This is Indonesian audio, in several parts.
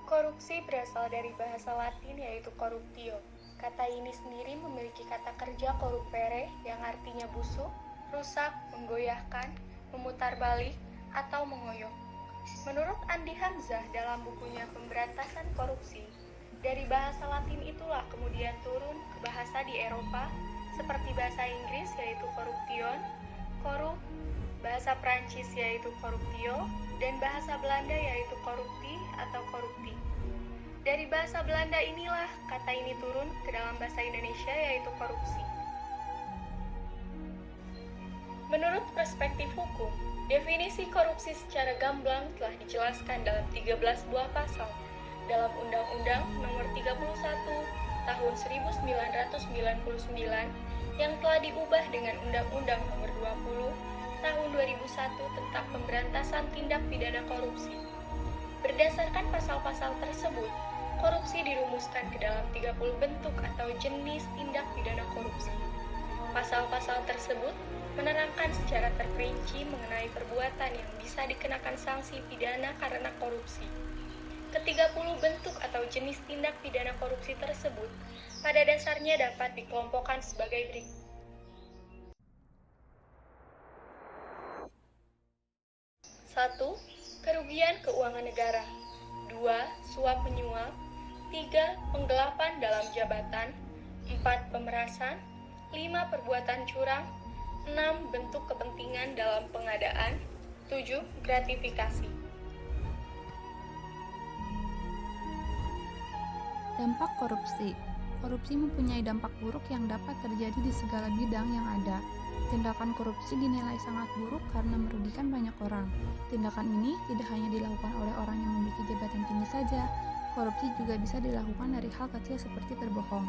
Korupsi berasal dari bahasa Latin yaitu corruptio. Kata ini sendiri memiliki kata kerja corrupere yang artinya busuk, rusak, menggoyahkan, memutar balik, atau mengoyok. Menurut Andi Hamzah dalam bukunya Pemberantasan Korupsi, dari bahasa Latin itulah kemudian turun ke bahasa di Eropa seperti bahasa Inggris yaitu corruption, korup, bahasa Prancis yaitu corruptio, dan bahasa Belanda yaitu corrupti atau korupti. Dari bahasa Belanda inilah kata ini turun ke dalam bahasa Indonesia yaitu korupsi. Menurut perspektif hukum, definisi korupsi secara gamblang telah dijelaskan dalam 13 buah pasal dalam Undang-Undang Nomor 31 Tahun 1999 yang telah diubah dengan Undang-Undang Nomor 20 Tahun 2001 tentang Pemberantasan Tindak Pidana Korupsi. Berdasarkan pasal-pasal tersebut, korupsi dirumuskan ke dalam 30 bentuk atau jenis tindak pidana korupsi. Pasal-pasal tersebut menerangkan secara terperinci mengenai perbuatan yang bisa dikenakan sanksi pidana karena korupsi. Ke-30 bentuk atau jenis tindak pidana korupsi tersebut pada dasarnya dapat dikelompokkan sebagai berikut. 1. Kerugian keuangan negara. 2. Suap menyuap. 3. Penggelapan dalam jabatan. 4. Pemerasan. 5. Perbuatan curang. 6. Bentuk kepentingan dalam pengadaan. 7. Gratifikasi. Dampak korupsi. Korupsi mempunyai dampak buruk yang dapat terjadi di segala bidang yang ada. Tindakan korupsi dinilai sangat buruk karena merugikan banyak orang. Tindakan ini tidak hanya dilakukan oleh orang yang memiliki jabatan tinggi saja, korupsi juga bisa dilakukan dari hal kecil seperti berbohong.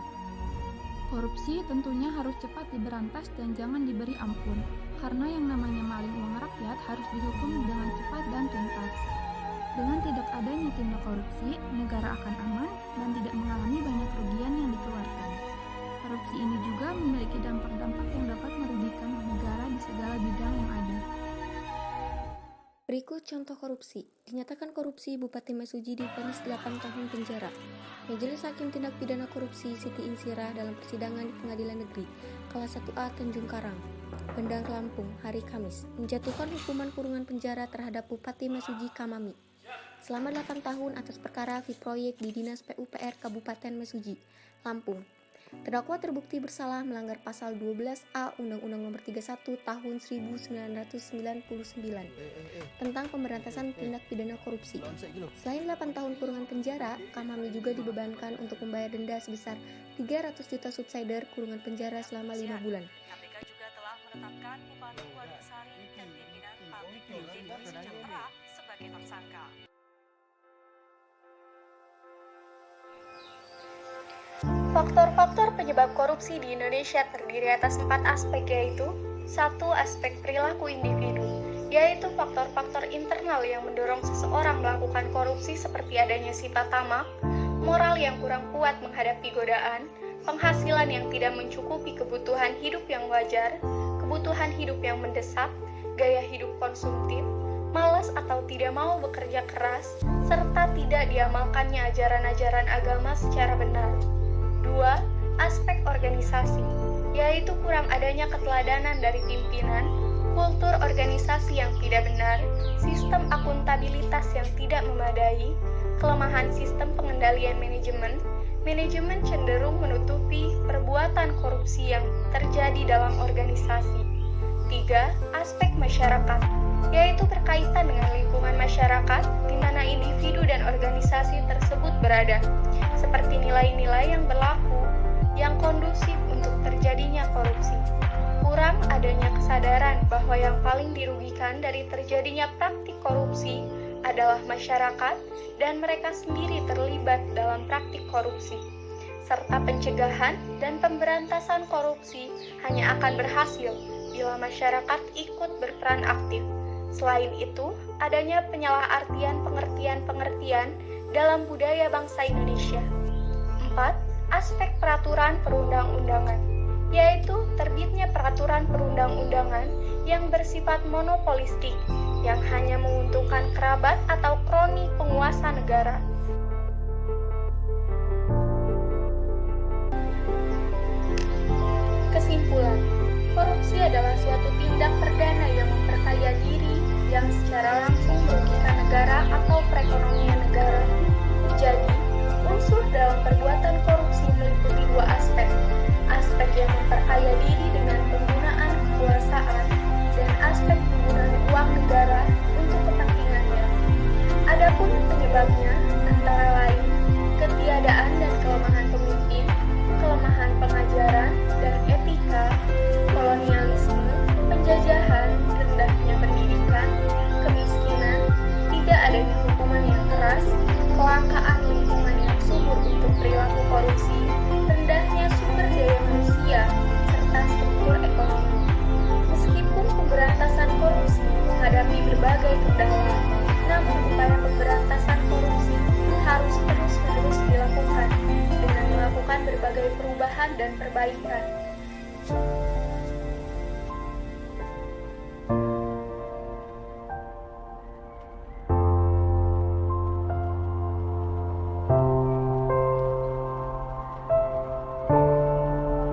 Korupsi tentunya harus cepat diberantas dan jangan diberi ampun, karena yang namanya maling uang rakyat harus dihukum dengan cepat dan tuntas. Dengan tidak adanya tindak korupsi, negara akan aman dan tidak mengalami banyak kerugian yang dikeluarkan. Korupsi ini juga memiliki dampak-dampak yang dapat merugikan negara di segala bidang yang ada. Berikut contoh korupsi. Dinyatakan korupsi, Bupati Mesuji divonis 8 tahun penjara. Majelis Hakim Tindak Pidana Korupsi Siti Insirah dalam persidangan di Pengadilan Negeri Kelas 1A Tanjung Karang, Bandar Lampung, hari Kamis, menjatuhkan hukuman kurungan penjara terhadap Bupati Mesuji Kamami selama 8 tahun atas perkara proyek di Dinas PUPR Kabupaten Mesuji, Lampung. Terdakwa terbukti bersalah melanggar pasal 12A Undang-Undang Nomor 31 Tahun 1999 tentang pemberantasan tindak pidana korupsi. Selain 8 tahun kurungan penjara, Kamami juga dibebankan untuk membayar denda sebesar 300 juta subsidiar kurungan penjara selama 5 bulan. KPK juga telah menetapkan Bupati Wanasari dan pimpinan pabrik Infinity Sejahtera sebagai tersangka. Faktor-faktor penyebab korupsi di Indonesia terdiri atas 4 aspek, yaitu 1. Aspek perilaku individu, yaitu faktor-faktor internal yang mendorong seseorang melakukan korupsi seperti adanya sifat tamak, moral yang kurang kuat menghadapi godaan, penghasilan yang tidak mencukupi kebutuhan hidup yang wajar, kebutuhan hidup yang mendesak, gaya hidup konsumtif, malas atau tidak mau bekerja keras, serta tidak diamalkannya ajaran-ajaran agama secara benar. 2. Aspek organisasi, yaitu kurang adanya keteladanan dari pimpinan, kultur organisasi yang tidak benar, sistem akuntabilitas yang tidak memadai, kelemahan sistem pengendalian manajemen, manajemen cenderung menutupi perbuatan korupsi yang terjadi dalam organisasi. 3. Aspek masyarakat, yaitu berkaitan dengan lingkungan masyarakat di mana individu dan organisasi tersebut berada, seperti nilai-nilai yang berlaku yang kondusif untuk terjadinya korupsi. Kurang adanya kesadaran bahwa yang paling dirugikan dari terjadinya praktik korupsi adalah masyarakat dan mereka sendiri terlibat dalam praktik korupsi, serta pencegahan dan pemberantasan korupsi hanya akan berhasil bila masyarakat ikut berperan aktif. Selain itu, adanya penyalahartian pengertian-pengertian dalam budaya bangsa Indonesia. 4. Aspek peraturan perundang-undangan, yaitu terbitnya peraturan perundang-undangan yang bersifat monopolistik, yang hanya menguntungkan kerabat atau kroni penguasa negara. yang secara langsung merugikan negara atau perekonomian negara. Jadi, unsur dalam perbuatan korupsi meliputi dua aspek. Aspek yang memperkaya diri dengan penggunaan kekuasaan dan aspek penggunaan uang negara untuk kepentingannya. Adapun penyebabnya antara lain ketiadaan dan kelemahan pemimpin, kelemahan pengajaran dan etika, kolonialisme, penjajahan, rendahnya pendidikan, kemiskinan, tidak adanya hukuman yang keras, kelangkaan lingkungan yang subur untuk perilaku korupsi, rendahnya sumber daya manusia, serta struktur ekonomi. Meskipun pemberantasan korupsi menghadapi berbagai kendala, namun upaya pemberantasan korupsi harus terus-menerus dilakukan dengan melakukan berbagai perubahan dan perbaikan.